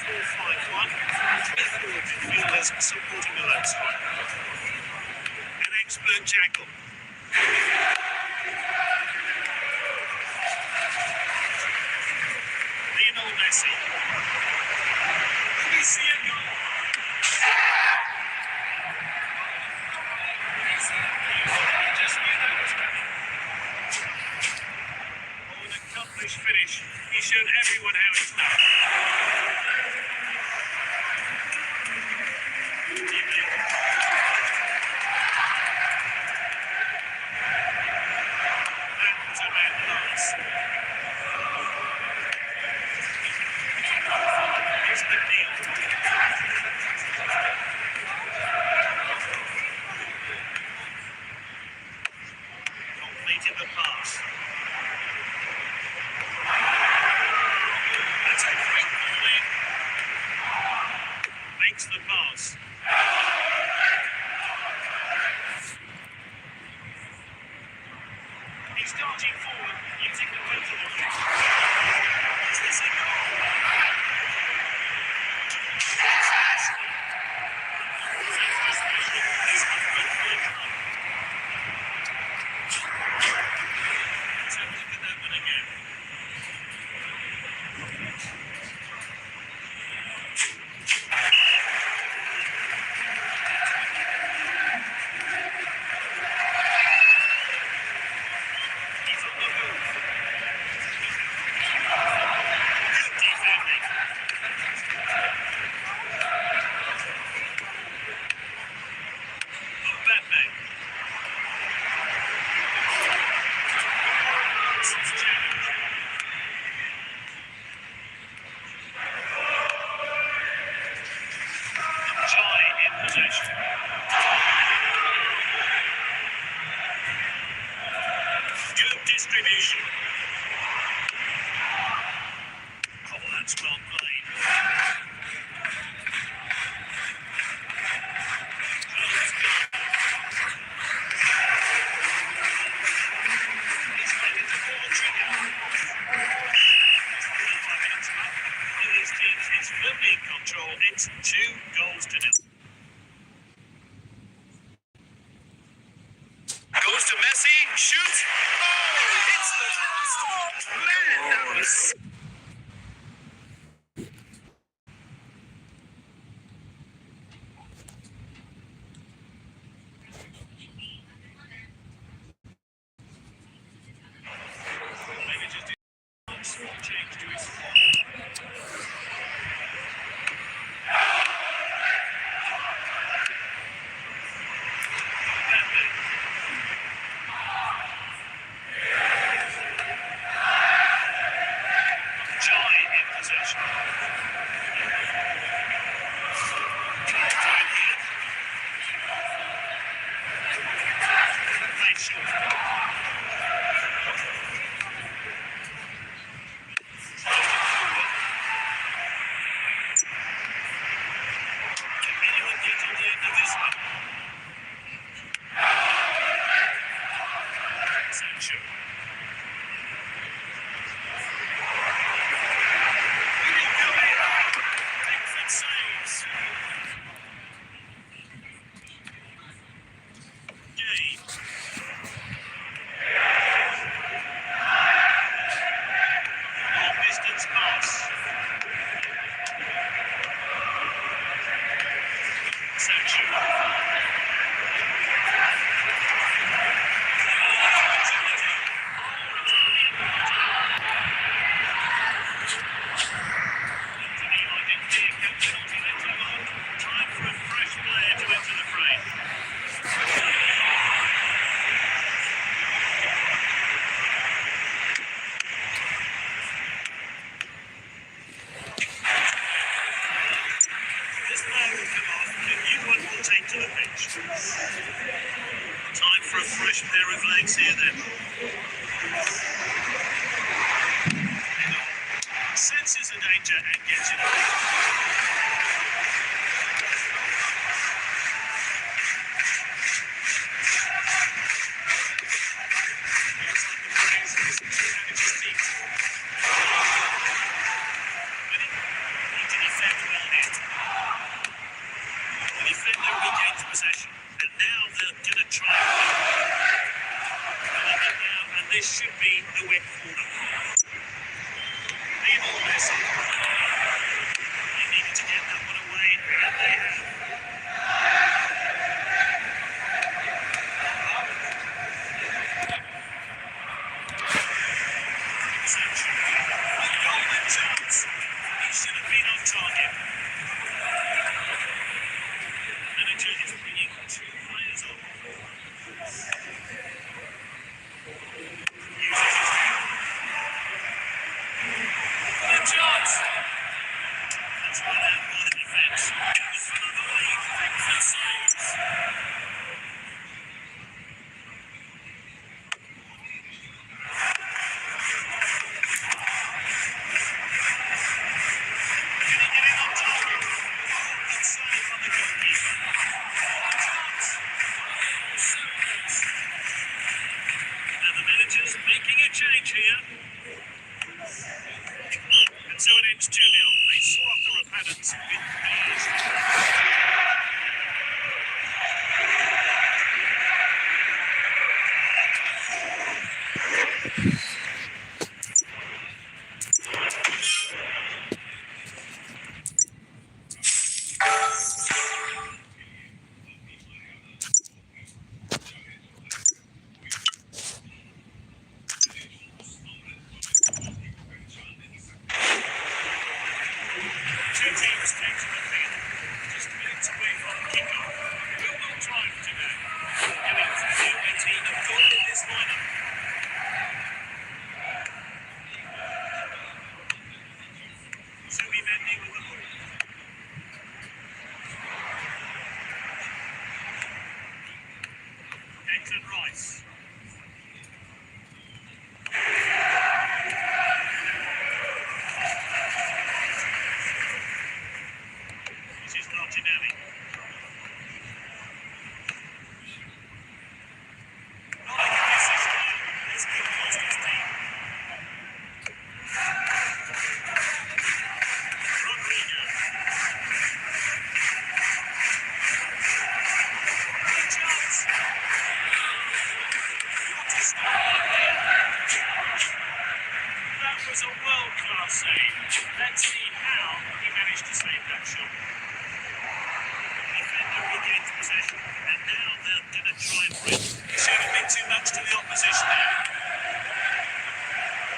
4-5-1. Three forward midfielders supporting the left side. An expert tackle. Lionel Messi. We see a goal. Just knew that was coming. Oh, an accomplished finish. He showed everyone how it's done. That was about class. It's McNeil. Completed the pass. That's a great ball in. Makes the pass. He's darting forward, using the weight of the kick. Is this a goal? He's up for the club. Let's have a look at that one again. He's on the move. Good defending. Mbappe. This is challenge. Jai in possession. Good distribution. Oh, that's well played. Close goal. He's ready to pull the trigger. 5 minutes up. His team is firmly in control. It's 2-0. Goes to Messi, shoots. Oh, hits the post. Man, that was... Maybe just do a small change to his squad. Mbappe. Jai in possession. Right hand. Nice shot. Can anyone get on the end of this one? Sancho. Will he go in? Pickford saves. Gay. Long distance pass. Sancho. Time for a fresh player to enter the frame. This ball will come off and a new one will take to the pitch. Time for a fresh pair of legs here then. Senses the danger and gets it away. Looks like the players have his feet. Did he defend well here. The defender regains possession, and now they're going to try and win now, and this should be the win for them. Lionel Messi. They needed to get that one away, and they have. Sancho. A golden chance. He should have been on target. Manager is bringing two players on. Uses his good chance. That's run out by the defence. The front of the league thinks he saves. Making a change here. And so it ends 2-0. They saw off the repellents with two teams came to the field just minutes away from kickoff. Who will drive today? Getting to the team of goal in this lineup. Zubimendi with the ball. Declan Rice. This is Martinelli. Not making this his style. This could cost his team. Rodrigo. Good chance. What a start here. That was a world-class save. Let's see how he managed to save that shot. Defender regains possession, and now they're going to try and win. It showed a bit too much to the opposition there.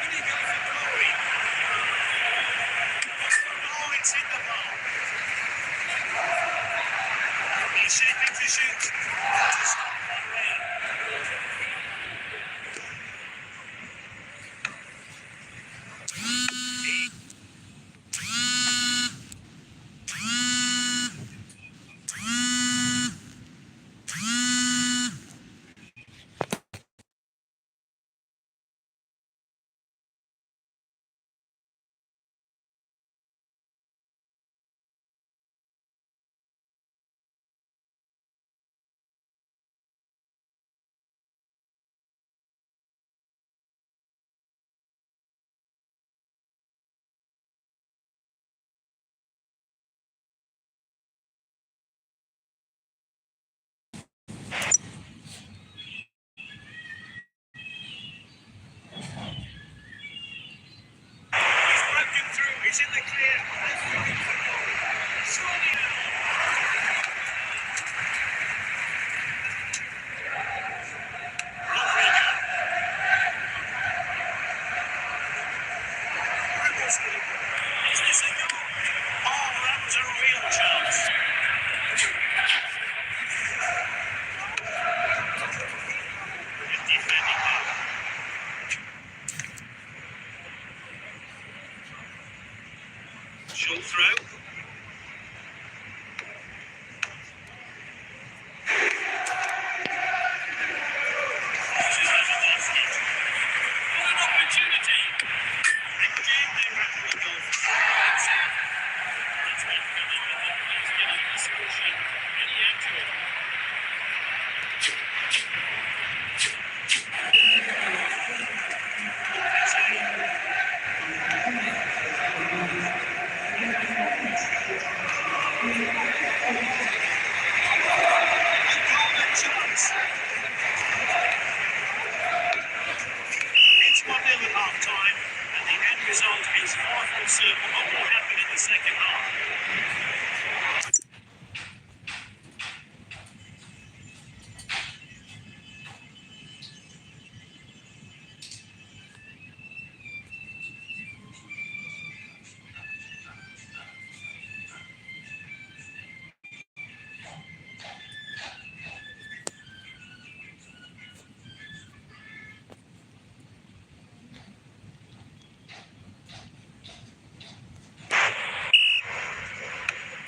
Will he go for glory? Oh, it's in the bar. He's shaping to shoot. Just not one way. He's in the clear. Surely now. Rodrigo. Is this a goal? Oh, that was a real chance. Good defending now. Short throw. This is Lewandowski. What an opportunity. Again, they rattle the goal. That's it. That's one coming with the players getting the score sheet. Any accurate. That's it.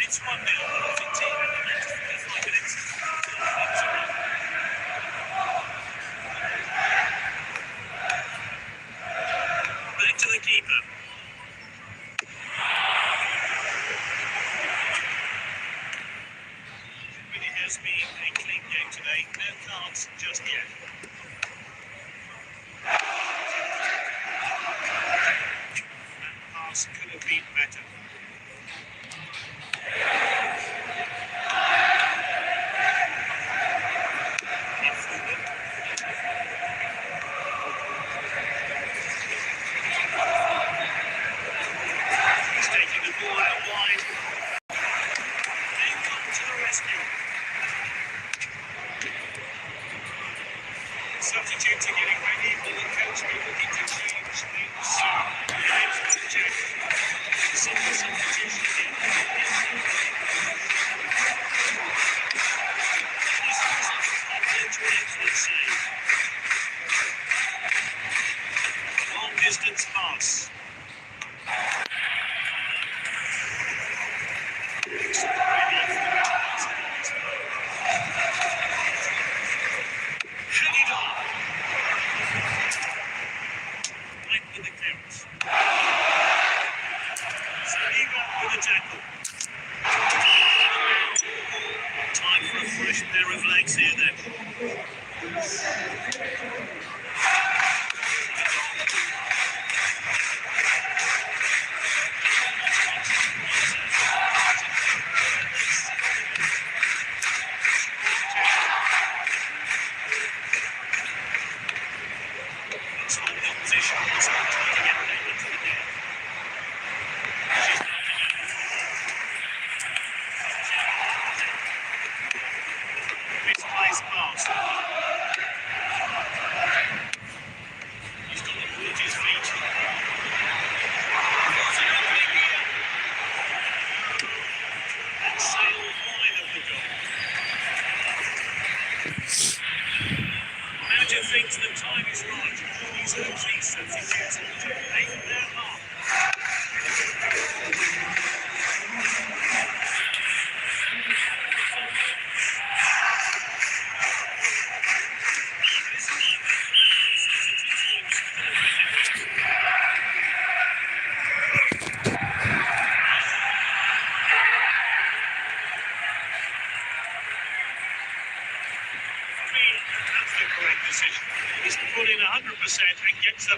It's 1-0. The team in the next 45 minutes. Things are on. Back to the keeper. Really has been a clean game today. No cards just yet. That pass could have been better. In forward. He's taking the ball out wide. They come to the rescue. Substitutes are getting ready. Will the coach be looking to change things soon? Here's to check. Simple substitution again. This was a excellent save. Long distance pass. Hang it on. Right with the clearance. Saliba with a tackle. Time for a fresh pair of legs here then. Let's hold the position. Let's try to get back into the game. Misplaced pass. He's got the ball at his feet. What's an opening here? And sailed wide of the goal. Manager thinks the time is right. He's hopes these substitutes to make their mark. That's the correct decision. He's put in 100% and gets the